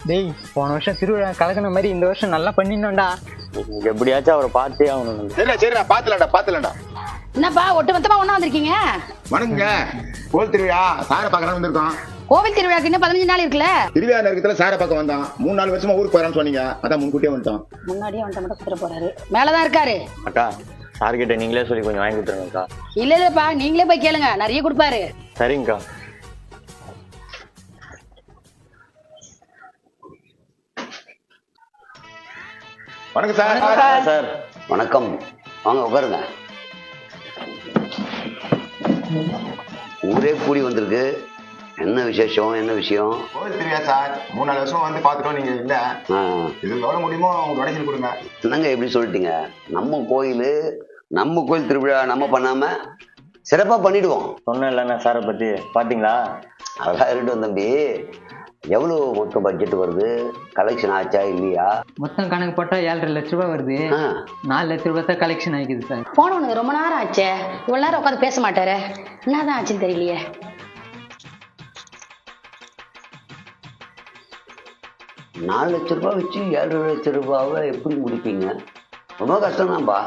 டேய் போன வருஷம் திருவிழா கலக்கின மாதிரி இந்த வருஷம் நல்லா பண்ணிடணும்டா. எப்படியாச்சும் அவரை பார்த்தே ஆகணும். சரிடா பாத்துலடா. என்னப்பா ஒட்டுமொத்தமா ஒண்ணா வந்திருக்கீங்க? வணங்குங்க. கோவில் திருவிழா சாரை பார்க்கணும் வந்திருக்கோம். கோவில் திருவிழாக்கு இன்னும் 15 நாள் இருக்குல்ல. திருவிழா நேரத்துல சாரை பார்க்க வந்தோம். 3-4 வருஷமா ஊருக்கு போறான்னு சொன்னீங்க, அதான் முன்கூட்டியே வந்துட்டோம். முன்னாடியே வந்துட்டு மட்டும் குத்துற போறாரு. மேலதான் இருக்காரு. அக்கா சார் கிட்ட நீங்களே சொல்லி கொஞ்சம் வாங்கி கொடுத்துருங்கக்கா. இல்லப்பா நீங்களே போய் கேளுங்க, நிறைய கொடுப்பாரு. சரிங்கக்கா. வணக்கம் சார். சார் வணக்கம், வாங்க உட்காருங்க. ஊரே கூடி வந்திருக்கு, என்ன விசேஷம், என்ன விஷயம்? கோவில் திருவிழா சார், 3-4 வருஷம் வந்து பாத்துட்டோம், நீங்க இல்ல. இது எவ்வளவு முடியுமோ உங்க உடனே கொடுங்க. என்னங்க எப்படி சொல்லிட்டீங்க? நம்ம கோயில் திருவிழா நம்ம பண்ணாம சிறப்பா பண்ணிடுவோம். சொன்னேன் இல்லைண்ணா சாரை பத்தி, பாத்தீங்களா? அதெல்லாம் இருக்கட்டும் தம்பி. எவ்வளவு மொத்த பட்ஜெட் வருது? கலெக்ஷன் ஆச்சா இல்லையா? மொத்தம் கணக்கு போட்டா 7.5 லட்ச ரூபாய் வருது. 4 லட்ச ரூபாய் தான் கலெக்ஷன் ஆகிக்குது சார். போனவனுக்கு ரொம்ப நேரம் ஆச்சே, இவ்வளவு நேரம் உட்காந்து பேச மாட்டாரு. என்னதான் ஆச்சுன்னு தெரியலையே. 4 லட்ச ரூபாய் வச்சு 7 லட்ச ரூபாவை எப்படி முடிப்பீங்க? ரொம்ப கஷ்டம் தான்ப்பா.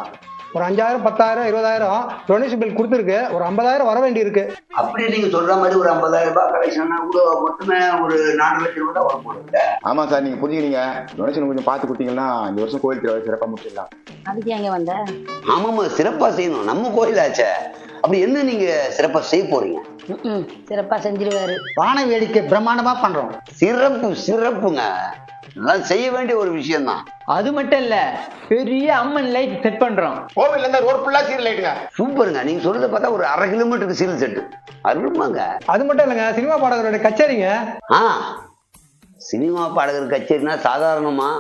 ஒரு 5,000 10,000 20,000 டொனேஷன் பில் கொடுத்துருக்கு. ஒரு 50,000 வர வேண்டி இருக்கு. அப்படி நீங்க சொல்ற மாதிரி ஒரு 50,000 ரூபாய் கலெக்ஷன்னா கூட மொத்தமே ஒரு 4 லட்சம் ரூபாய் தான் வர போடுங்க. ஆமா சார், நீங்க புரிஞ்சுக்கிறீங்க. டொனேஷன் கொஞ்சம் பார்த்து கொடுத்தீங்கன்னா இந்த வருஷம் கோயில் திருவிழா சிறப்பா முடிச்சிடலாம். அதுக்கு எங்க வந்த? ஆமாமா, சிறப்பா செய்யணும், நம்ம கோயிலாச்சே. அப்படி என்ன நீங்க சிறப்பா செய்ய போறீங்க? சிறப்பா செஞ்சிருவாரு. வான வேடிக்கை பிரம்மாண்டமா பண்றோம். சிறப்புங்க, அதெல்லாம் செய்ய வேண்டிய ஒரு விஷயம் தான். அது மட்டும் இல்ல, பெரிய அம்மன் லைட் செட் பண்றோம். கோவில் இருந்தா ரோட் ஃபுல்லா சீர் லைட்டுங்க. சூப்பருங்க, நீங்க சொல்றத பார்த்தா ஒரு 1/2 கிலோமீட்டருக்கு சீல் செட்டு அருமாங்க. அது மட்டும் இல்லைங்க, சினிமா பாடகருடைய கச்சேரிங்க. சினிமா பாடகர் கச்சேரினா சாதாரணமா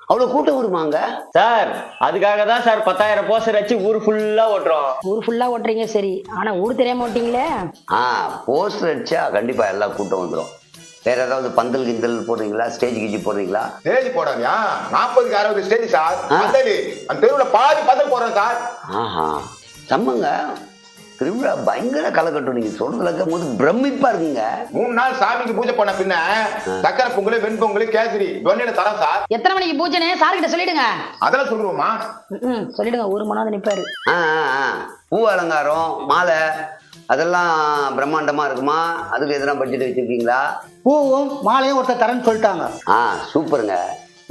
அவ்வளவு கூட்டம் வருமாங்க சார்? அதுக்காக தான் சார் 10,000 போஸ்டர் வச்சு ஊர் ஃபுல்லா ஓட்டுறோம். ஊர் ஃபுல்லா ஓட்டுறீங்க சரி, ஆனா ஊர் தெரியாம ஓட்டீங்களே. போஸ்டர் அடிச்சா கண்டிப்பா எல்லா கூட்டம் வந்துடும். வேற ஏதாவது பந்தல் கிந்தல் போடுறீங்களா? ஸ்டேஜ் கிஜி போடுறீங்களா? ஸ்டேஜ் போடாமையா? 40-60 ஸ்டேஜ் சார். பந்தல் அந்த தெருவுல பாதி பந்தல் போடுறேன் சார். செம்மங்க, திருவிழா பயங்கர கலக்கட்டும். நீங்க சொல்றதுல போது பிரமிப்பா இருக்குங்க. 3 நாள் சாமிக்கு பூஜை பண்ண பின்ன சக்கரை பொங்கல், வெண்பொங்கல், கேசரி டொனேட் தரேன் சார். எத்தனை மணிக்கு பூஜைனே சார் கிட்ட சொல்லிடுங்க. அதெல்லாம் சொல்லுவோமா? சொல்லிடுங்க, ஒரு மணி வந்து நிப்பாரு. பூ அலங்காரம், மாலை அதெல்லாம் பிரம்மாண்டமா இருக்குமா? அதுக்கு எதனா பட்ஜெட் வச்சிருக்கீங்களா? பூவும் மாலையும் ஒருத்தர் தரேன்னு சொல்லிட்டாங்க. சூப்பருங்க.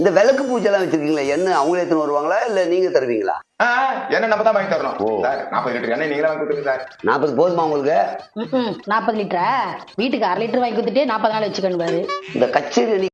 இந்த விளக்கு பூஜை எல்லாம் வச்சிருக்கீங்களா? என்ன அவங்களே எடுத்துன்னு வருவாங்களா இல்ல நீங்க தருவீங்களா? என்ன நம்ம தான் வாங்கி தரணும் சார். 40 லிட்டர் எண்ணெய் நீங்களே வாங்கி கொடுத்துருங்க சார். 40 போதுமா உங்களுக்கு? 40 லிட்டரா? வீட்டுக்கு 1/2 லிட்டர் வாங்கி கொடுத்துட்டு 40 நாள் வச்சுக்கணும் பாரு. இந்த கச்சேரி